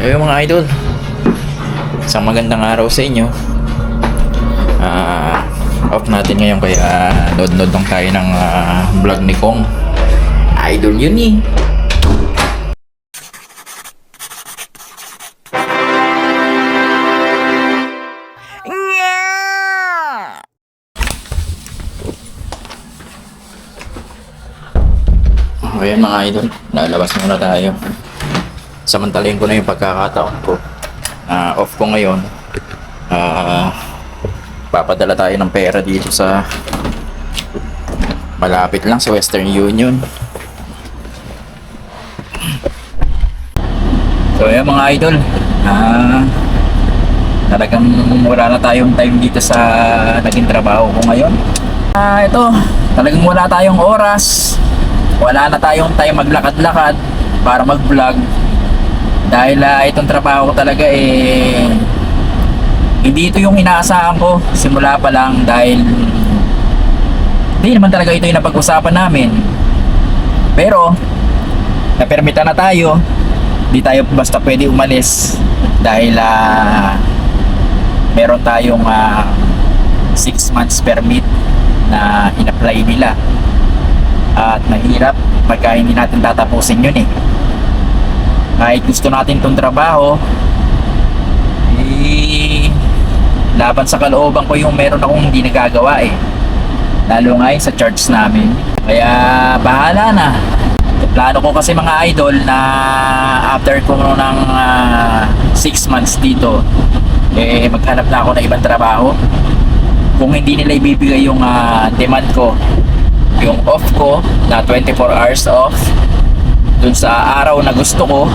Ayun mga idol, isang magandang araw sa inyo. Off natin ngayon kaya nod-nod lang tayo ng vlog ni Kong. Idol yun eh. Ayan mga idol, lalabas muna tayo. Samantalahin ko na yung pagkakataon ko. Off ko ngayon. Papadala tayo ng pera dito sa malapit lang sa Western Union. So ayan mga idol, talagang wala na tayong time dito sa naging trabaho ko ngayon. Ito, talagang wala tayong oras. Wala na tayong time maglakad-lakad para mag-vlog dahil itong trabaho ko talaga hindi ito yung inaasahan ko simula pa lang, dahil hindi naman talaga ito yung napag-usapan namin, pero napermita na tayo, hindi tayo basta pwede umalis dahil meron tayong 6 months permit na in-apply nila. At mahirap pagka hindi natin tatapusin yun eh. Kahit gusto natin itong trabaho, laban sa kalooban ko yung meron akong hindi nagagawa eh. Lalo nga sa church namin. Kaya bahala na. Plano ko kasi mga idol na after ko ng 6 months dito, maghanap na ako ng ibang trabaho. Kung hindi nila ibibigay yung demand ko, yung off ko na 24 hours off dun sa araw na gusto ko,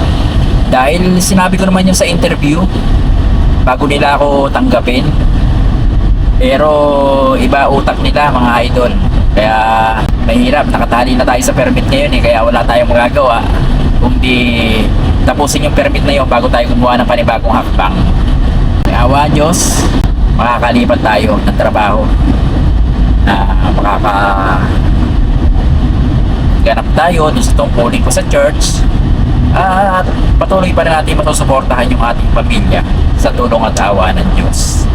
dahil sinabi ko naman yun sa interview bago nila ako tanggapin, pero iba utak nila mga idol, kaya mahirap. Nakatali na tayo sa permit ngayon kaya wala tayong magagawa kundi tapusin yung permit na yun bago tayo gumawa ng panibagong hakbang. May awa Diyos, makakalipat tayo ng trabaho na ganap tayo dun sa tungkulin ko sa church, at patuloy pa rin natin masusuportahan yung ating pamilya sa tulong at awa ng Diyos.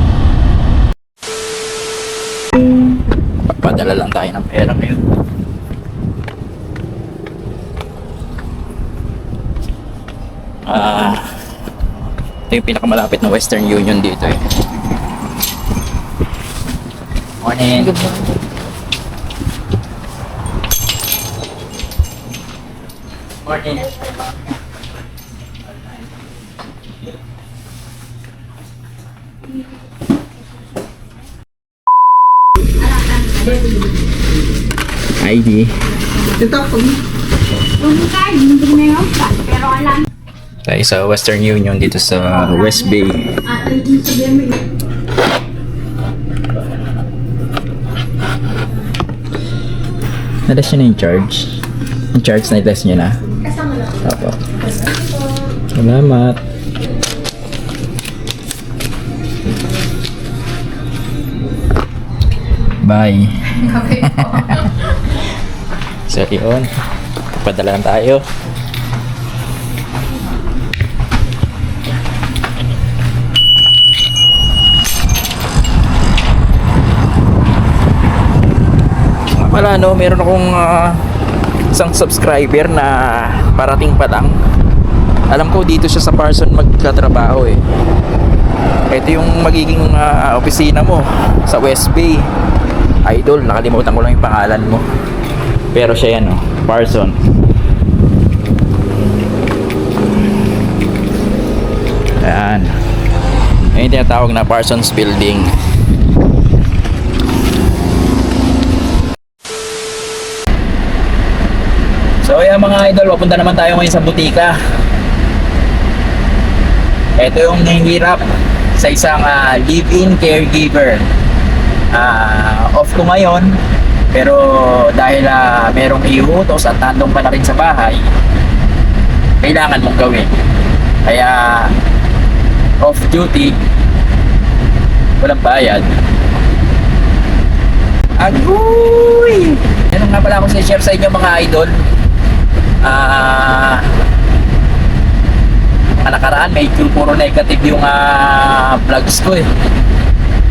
Padala lang tayo ng pera ngayon. Ito yung pinakamalapit na Western Union dito eh. Morning. Good morning. Morning. ID. Tayo sa Western Union dito sa West Bay. Na-test nyo na yung charge? Yung charge na-test nyo na? Opo. Salamat. Bye. So yun, padala lang tayo. Wala no, meron akong isang subscriber na parating pa lang. Alam ko dito siya sa Parson magkatrabaho eh. Ito yung magiging opisina mo sa West Bay. Idol, nakalimutan ko lang yung pangalan mo. Pero siya yan Parson. Ayan. Ayan yung tinatawag na Parsons Building. So ayan mga idol, papunta naman tayo ngayon sa butika. Ito yung nahihirap sa isang live-in caregiver. Off ko ngayon, pero dahil merong iutos at nandun pa na rin sa bahay, kailangan mong gawin. Kaya off duty, walang bayad. Agoy! Yan nga pala akong share sa inyo mga idol. Mga nakaraan medyo puro negative yung vlogs ko eh.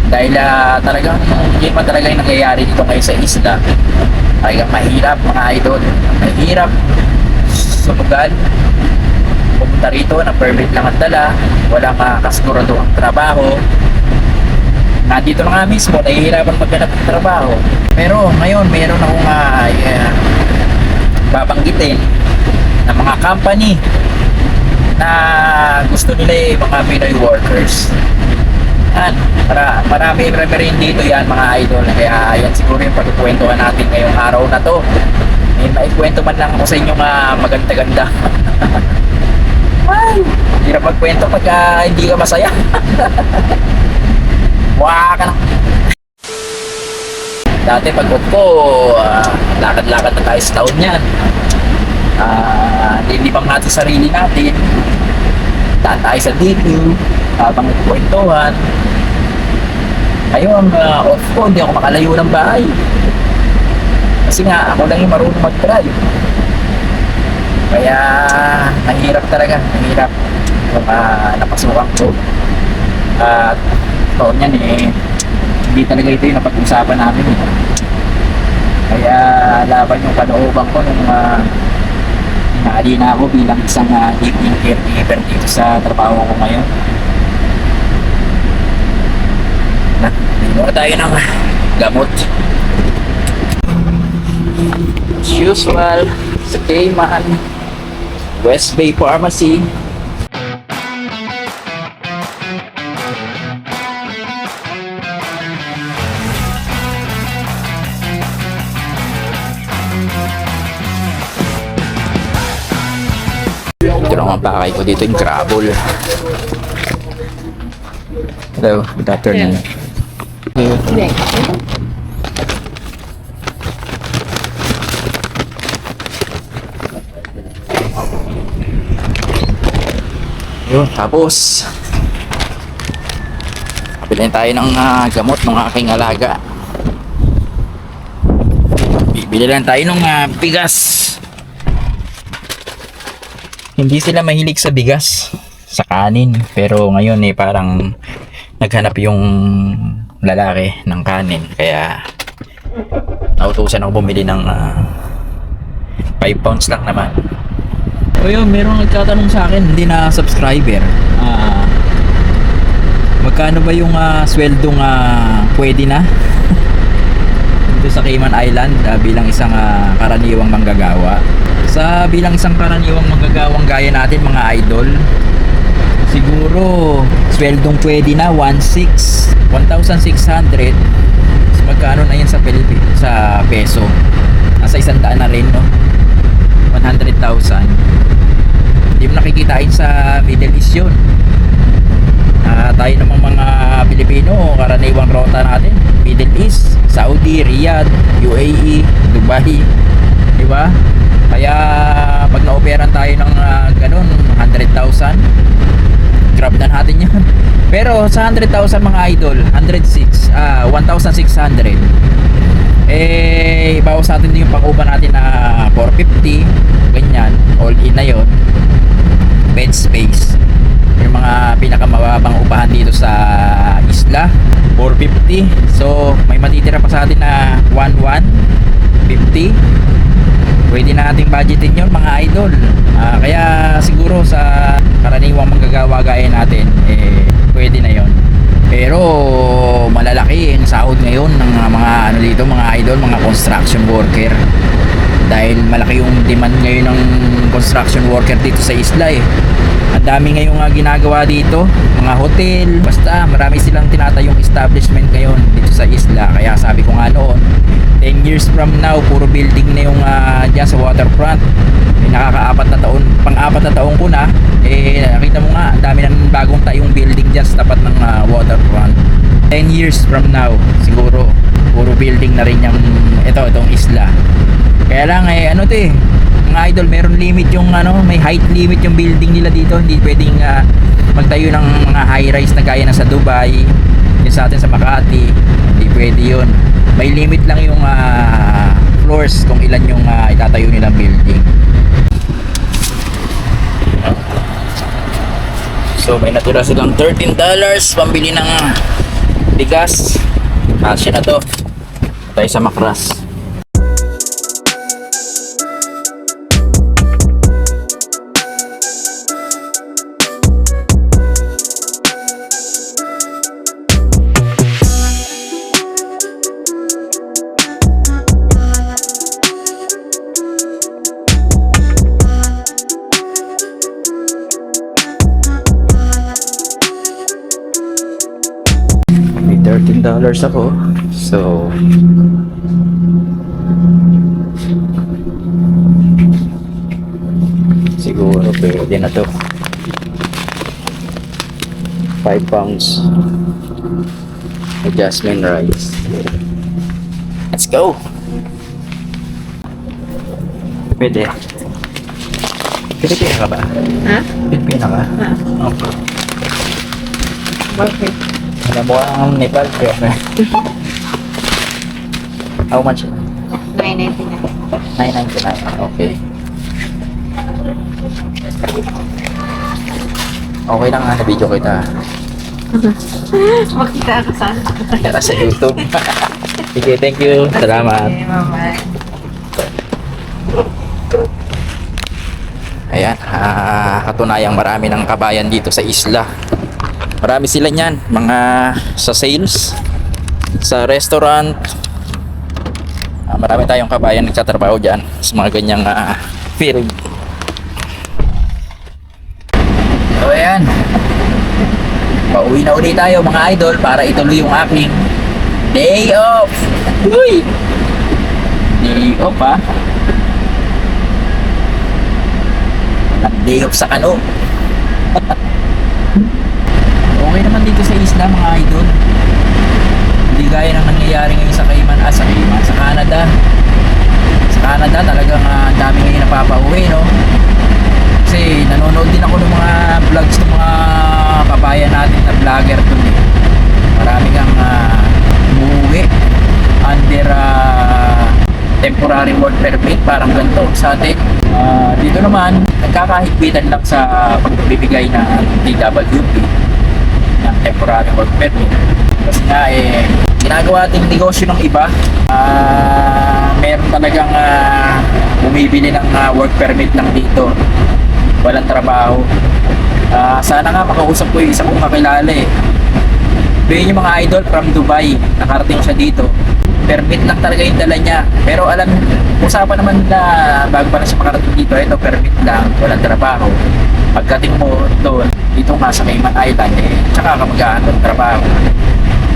Dahil talagang yun pa talaga yung nangyayari dito ngayon sa isla. Talagang mahirap mga idol. Mahirap sumugal. Pumunta rito na permit lang ang dala. Walang kasigurado ang trabaho. Nandito na nga mismo, nahihirapan maghanap ng trabaho. Pero ngayon, meron akong babanggitin na mga company na gusto nila mga Pinoy workers. Yan, marami rin dito yan mga idol. Kaya yan siguro yung pagkukwentuhan natin ngayong araw na to. May maikwento man lang ako sa inyo maganda-ganda. Ay, hirap magkwento pag hindi ka masaya. Waka na. Dati pag ko, lakad-lakad na tayo sa taon yan. Nilibang natin sarili natin. Daan tayo sa DQ, habang nagkwentuhan. Ngayon, off ko, hindi ako makalayo ng bahay. Kasi nga, ako lang yung marunong mag-drive. Kaya, nahirap talaga, nahirap yung napasukan ko. At taon yan hindi talaga ito yung napag-usapan namin. Kaya, laban yung kalooban ko nung inaali na ako bilang isang evening caregiver dito sa trabaho ko ngayon. Muna tayo ng gamot. As usual, sa Cayman, West Bay Pharmacy. Ito naman pakay ko dito yung Crabble. Hello, good afternoon. Yun, tapos bilhin tayo ng gamot ng aking alaga. Bibili lang tayo ng bigas. Hindi sila mahilig sa bigas, sa kanin, pero ngayon parang naghanap yung lalaki ng kanin, kaya nautusan ako bumili ng 5 pounds lang naman. O yun, merong nagtatanong sa akin, hindi na subscriber, magkano ba yung sweldong pwede na dito sa Cayman Island bilang isang karaniwang manggagawa. Bilang isang karaniwang manggagawang gaya natin mga idol, siguro sweldong pwede na 1,600. Magkano na yun sa sa peso? Nasa 100 na rin, no? 100,000. Hindi mo nakikitain sa Middle East yun. Tayo namang mga Pilipino, karaniwang rota natin Middle East, Saudi, Riyadh, UAE, Dubai, di ba? Kaya pag na-operan tayo ng ganun 100,000, grab na natin yan. Pero sa 100,000 mga idol, 1,600, bawas natin din yung pang-upa natin na 450, ganyan, all in na yon. Bed space, yung mga pinakamababang upahan dito sa isla, 450. So may matitira pa sa atin na 1,150. Pwede na nating budgetin yun mga idol. Kaya siguro sa karaniwang manggagawa gaya natin, pwede na yon. Pero malalaki ang sahod ngayon ng mga dito mga idol, mga construction worker. Dahil malaki yung demand ngayon ng construction worker dito sa isla Ang dami ngayong ginagawa dito, mga hotel, basta marami silang tinatayong establishment ngayon dito sa isla. Kaya sabi ko nga noon, 10 years from now, puro building na yung dyan sa waterfront. Nakaka-4 na taon, pang-4 na taon ko na, nakita mo nga, ang dami ng bagong tayong building dyan sa tapat ng waterfront. 10 years from now, siguro, puro building na rin yung, itong isla. Kaya lang, mga idol, meron limit yung may height limit yung building nila dito. Hindi pwedeng magtayo ng mga high rise na gaya na sa Dubai, yung sa atin sa Makati. Hindi pwede yun. May limit lang yung floors kung ilan yung itatayo nilang building. So may natira silang $13 pambili ng bigas. Kasya na to. Tayo sa Macras. $13 ako. So siguro pwede na to. 5 pounds jasmine rice. Let's go. Pwede. Pilipina ka ba? Ha? Pilipina ka? Ha? Okay. Bakit? Alam mo ang Nepal, pero how much? 9.99. $9.99. Okay. Okay lang ha, na-video kita. Makita ako sa Kaya sa YouTube. Sige, thank you. Salamat. Okay, bye-bye. Ayan, katunayang marami ng kabayan dito sa isla. Marami sila niyan, mga sa sales, sa restaurant. Marami tayong kabayan nagtatrabaho dyan sa mga ganyang field. So ayan, pauwi na ulit tayo mga idol para ituloy yung aking day off. Uy! Day off ha. At day off sa kano. Okay naman dito sa isla mga idol. Hindi gaya ng nangyayari ngayon sa Cayman, sa Canada. Sa Canada talagang ang dami ngayon napapauwi, no? Kasi nanonood din ako ng mga vlogs ng mga kabayan natin na vlogger dun eh. Marami kang umuwi under temporary work permit, parang ganito sa atin. Dito naman nagkakahigpitan lang sa pagbibigay ng TWP ng temporary work permit. Kasi nga ginagawa ating negosyo ng iba. Meron talagang bumibili ng work permit lang dito. Walang trabaho. Sana nga makausap ko yung isa kong kakilala eh. Yun yung mga idol from Dubai. Nakarating siya dito. Permit lang talaga yung dala niya. Pero alam, usapan naman na bago pa na siya makarating dito, ito permit lang, walang trabaho. Pagdating mo doon, dito nga sa Cayman Island, tsaka ka mag-aan ng trabaho.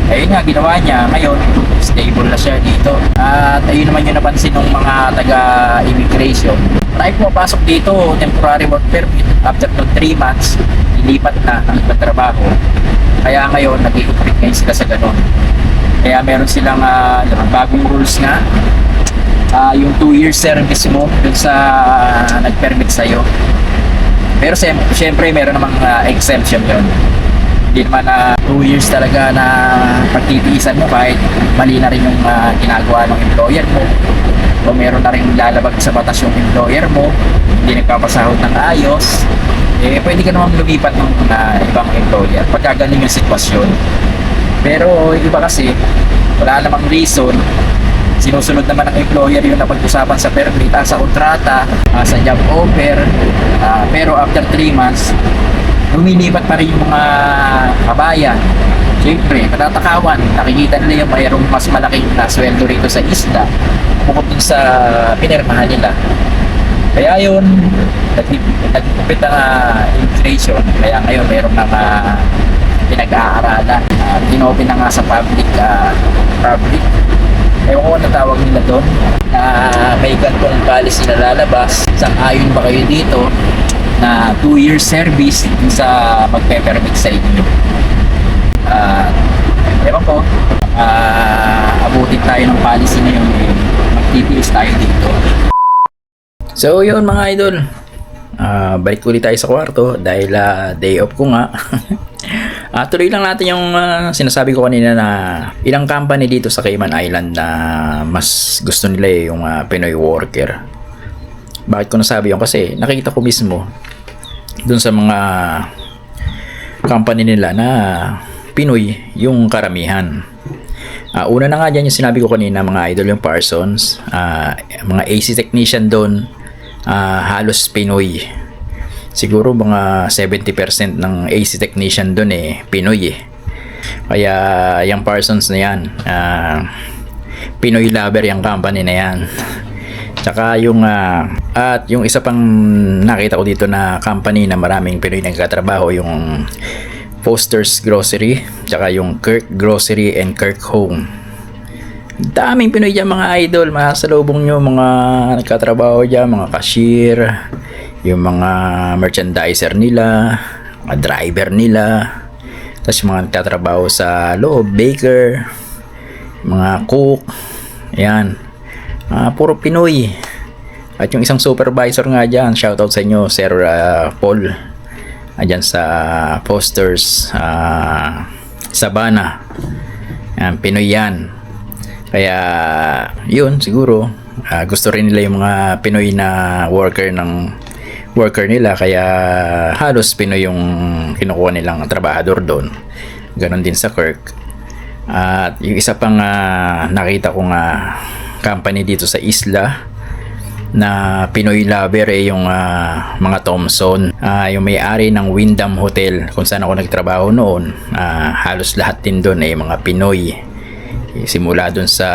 Ayun nga, ginawa niya. Ngayon, stable na siya dito. At ayun naman yung napansin ng mga taga-immigration. Marami pumapasok dito, temporary work permit. After 3 months, ilipat na ng ibang trabaho. Kaya ngayon, nag-i-operate ngayon sila sa ganun. Kaya meron silang bagong rules nga. Yung 2 years service mo dun sa nag-permit sa'yo. Pero siyempre meron namang exemption yun. Hindi naman 2 years talaga na pagtitiisan mo kahit mali na rin yung ginagawa ng employer mo. O meron na rin lalabag sa batas yung employer mo, hindi nagpapasahod ng ayos, pwede ka namang lumipat ng ibang employer pagka ganun yung sitwasyon. Pero iba kasi, wala namang reason. Sinusunod naman ng employer yung napag-usapan sa permit, sa kontrata, sa job offer. Pero after 3 months, lumilipat pa rin yung mga kabayan. Siyempre, natatakawan. Nakikita nila yung mayroong mas malaking sweldo rito sa isla bukod dun sa pinirmahan nila. Kaya yun, nagpupit ang inflation. Kaya ngayon, mayroong mga pinag-aaralan. Tinopen na nga sa public. Ewan ko ano tawag nila doon. May gantong policy na lalabas. Sang-ayon ba kayo dito na 2 years service sa magpe-permit sa inyo? Ewan ko. Abutin tayo ng policy na yun. Mag-TPS tayo dito. So yun mga idol. Balik ulit tayo sa kwarto dahil day off ko nga. Tuloy lang natin yung sinasabi ko kanina na ilang company dito sa Cayman Island na mas gusto nila yung Pinoy worker. Bakit ko nasabi yun? Kasi nakita ko mismo dun sa mga company nila na Pinoy yung karamihan. Una na nga dyan yung sinabi ko kanina, mga idol, yung Parsons. Mga AC technician doon, halos Pinoy. Siguro mga 70% ng AC technician doon Pinoy Kaya yung Parsons na yan, Pinoy lover yung company na yan. Tsaka at yung isa pang nakita ko dito na company na maraming Pinoy nagkatrabaho, yung Foster's Grocery, tsaka yung Kirk Grocery and Kirk Home. Daming Pinoy dyan mga idol, masalubong nyo mga nagkatrabaho dyan, mga cashier, yung mga merchandiser nila, mga driver nila, tapos yung mga nagtatrabaho sa loob, baker, mga cook, yan, puro Pinoy. At yung isang supervisor nga dyan, shoutout sa inyo, Sir Paul, dyan sa Foster's Sabana. Yan, Pinoy yan. Kaya yun, siguro gusto rin nila yung mga Pinoy na worker nila, kaya halos Pinoy yung kinukuha nilang trabahador doon. Ganon din sa Kirk. At yung isa pang nakita kong company dito sa isla na Pinoy lover yung mga Thompson, yung may-ari ng Wyndham Hotel kung saan ako nagtrabaho noon. Halos lahat din doon mga Pinoy. Simula doon sa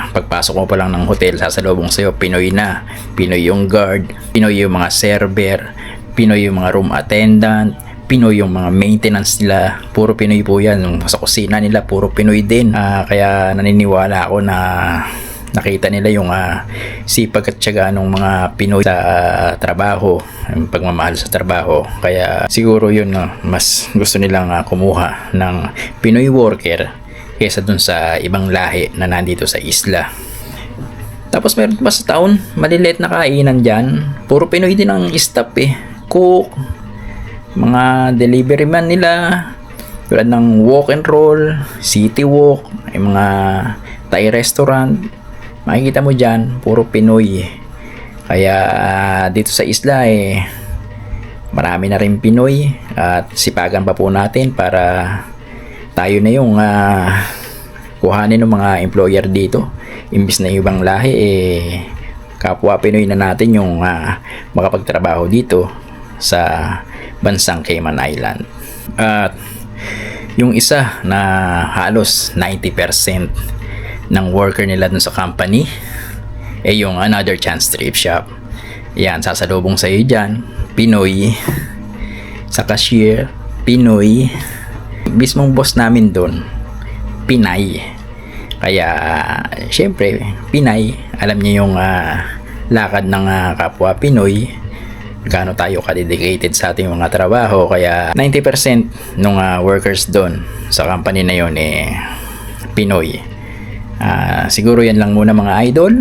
pagpasok mo pa lang ng hotel, sasalubong sa'yo Pinoy na. Pinoy yung guard, Pinoy yung mga server, Pinoy yung mga room attendant, Pinoy yung mga maintenance nila. Puro Pinoy po yan. Sa kusina nila puro Pinoy din. Kaya naniniwala ako na nakita nila yung sipag at tiyaga ng mga Pinoy sa trabaho, yung pagmamahal sa trabaho. Kaya siguro yun mas gusto nilang kumuha ng Pinoy worker kaysa dun sa ibang lahi na nandito sa isla. Tapos meron pa sa town, maliliit na kainan dyan, puro Pinoy din ang staff cook, mga delivery man nila, tulad ng walk and roll, city walk, yung mga Thai restaurant, makikita mo dyan, puro Pinoy. Kaya dito sa isla marami na rin Pinoy, at sipagan pa po natin para tayo na yung kuhanin ng mga employer dito. Imbis na ibang lahi kapwa Pinoy na natin yung makapagtrabaho dito sa bansang Cayman Island. At yung isa na halos 90% ng worker nila dun sa company yung Another Chance Thrift Shop. Yan, sasalubong sa iyo dyan Pinoy, sa cashier Pinoy, mismong boss namin doon Pinay. Kaya syempre Pinay, alam niyo yung lakad ng kapwa Pinoy, gaano tayo ka-dedicated sa ating mga trabaho. Kaya 90% ng workers doon sa company na yon Pinoy. Siguro yan lang muna mga idol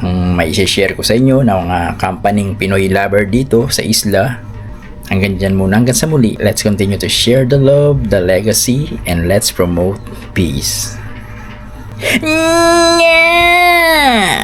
ang may share ko sa inyo ng mga company Pinoy lover dito sa isla. Hanggang dyan muna, hanggang sa muli. Let's continue to share the love, the legacy, and let's promote peace. Yeah!